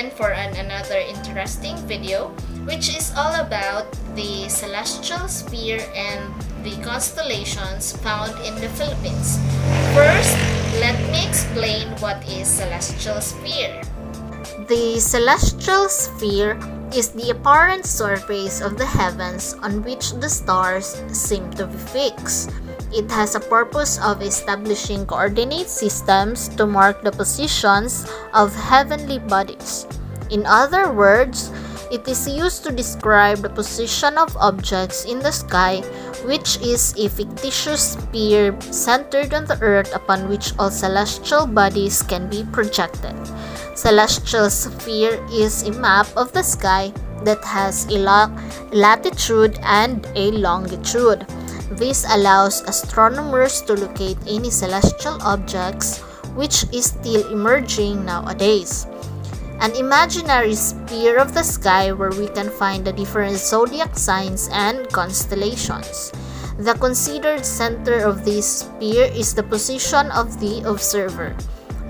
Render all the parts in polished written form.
again for another interesting video, which is all about the celestial sphere and the constellations found in the Philippines. First, let me explain what is celestial sphere. The celestial sphere is the apparent surface of the heavens on which the stars seem to be fixed. It has a purpose of establishing coordinate systems to mark the positions of heavenly bodies. In other words, it is used to describe the position of objects in the sky, which is a fictitious sphere centered on the earth upon which all celestial bodies can be projected. Celestial sphere is a map of the sky that has a latitude and a longitude. This allows astronomers to locate any celestial objects, which is still emerging nowadays. An imaginary sphere of the sky where we can find the different zodiac signs and constellations. The considered center of this sphere is the position of the observer.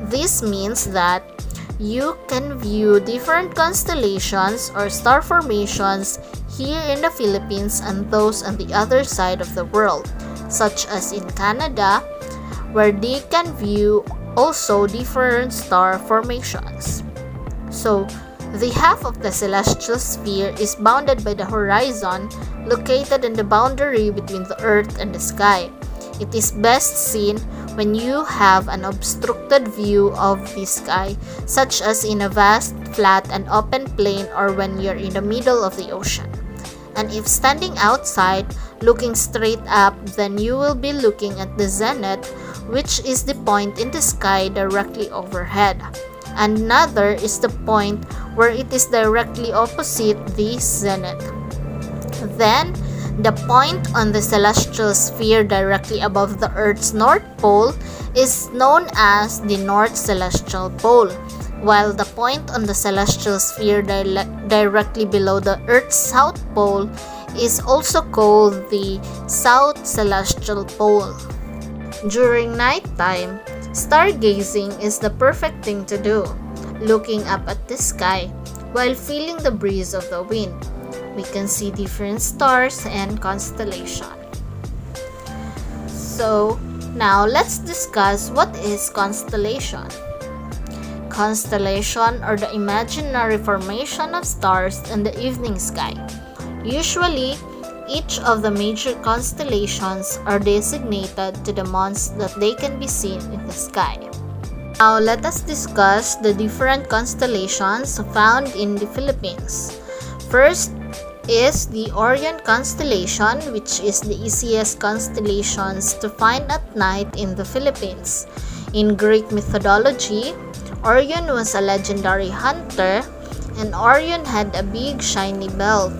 This means that you can view different constellations or star formations here in the Philippines and those on the other side of the world, such as in Canada, where they can view also different star formations. So, the half of the celestial sphere is bounded by the horizon, located in the boundary between the earth and the sky. It is best seen when you have an obstructed view of the sky, such as in a vast, flat, and open plain or when you're in the middle of the ocean. And if standing outside, looking straight up, then you will be looking at the zenith, which is the point in the sky directly overhead. Another is the point where it is directly opposite the zenith. Then, the point on the celestial sphere directly above the Earth's North Pole is known as the North Celestial Pole, while the point on the celestial sphere directly below the Earth's South Pole is also called the South Celestial Pole. During nighttime, stargazing is the perfect thing to do, looking up at the sky while feeling the breeze of the wind. We can see different stars and constellations. So, now let's discuss what is constellation. Constellation are the imaginary formation of stars in the evening sky. Usually, each of the major constellations are designated to the months that they can be seen in the sky. Now, let us discuss the different constellations found in the Philippines. First is the Orion constellation, which is the easiest constellations to find at night in the Philippines. In Greek mythology, Orion was a legendary hunter, and Orion had a big shiny belt,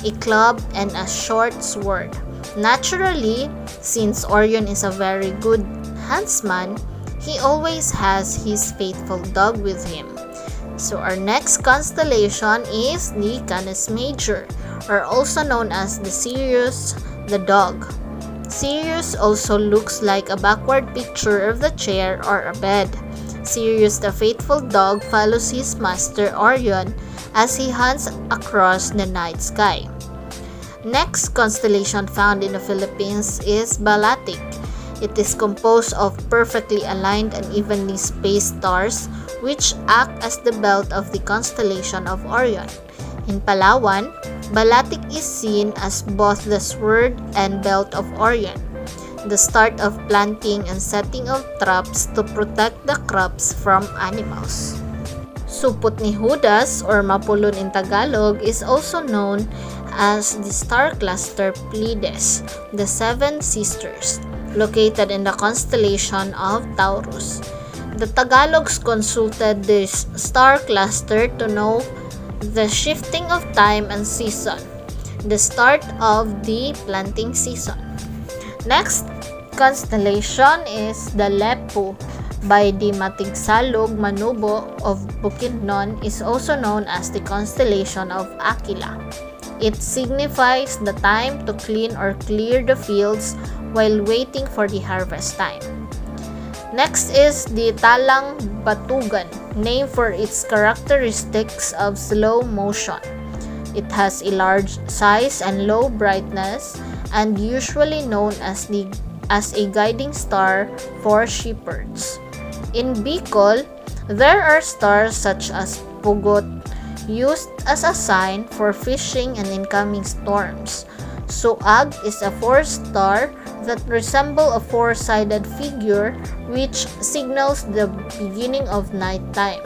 a club, and a short sword. Naturally, since Orion is a very good huntsman, he always has his faithful dog with him. So our next constellation is the Canis Major, or also known as the Sirius the dog. Sirius also looks like a backward picture of the chair or a bed. Sirius the faithful dog follows his master Orion as he hunts across the night sky. Next constellation found in the Philippines is Balatic. It is composed of perfectly aligned and evenly spaced stars which act as the belt of the constellation of Orion. In Palawan, Balatic is seen as both the sword and belt of Orion, the start of planting and setting of traps to protect the crops from animals. Supot ni Judas, or Mapulon in Tagalog, is also known as the star cluster Pleiades, the Seven Sisters, located in the constellation of Taurus. The Tagalogs consulted this star cluster to know the shifting of time and season, the start of the planting season. Next constellation is the Lepu by the Matigsalog Manubo of Bukidnon, is also known as the constellation of Aquila. It signifies the time to clean or clear the fields while waiting for the harvest time. Next is the Talang Batugan named for its characteristics of slow motion. It has a large size and low brightness, and usually known as a guiding star for shepherds. In Bicol, there are stars such as Pugot, used as a sign for fishing and incoming storms. Suag is a four-star that resembles a four-sided figure which signals the beginning of nighttime.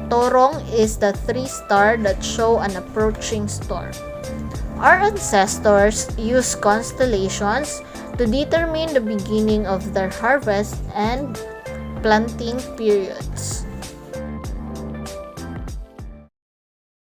Torong is the three-star that show an approaching storm. Our ancestors used constellations to determine the beginning of their harvest and planting periods.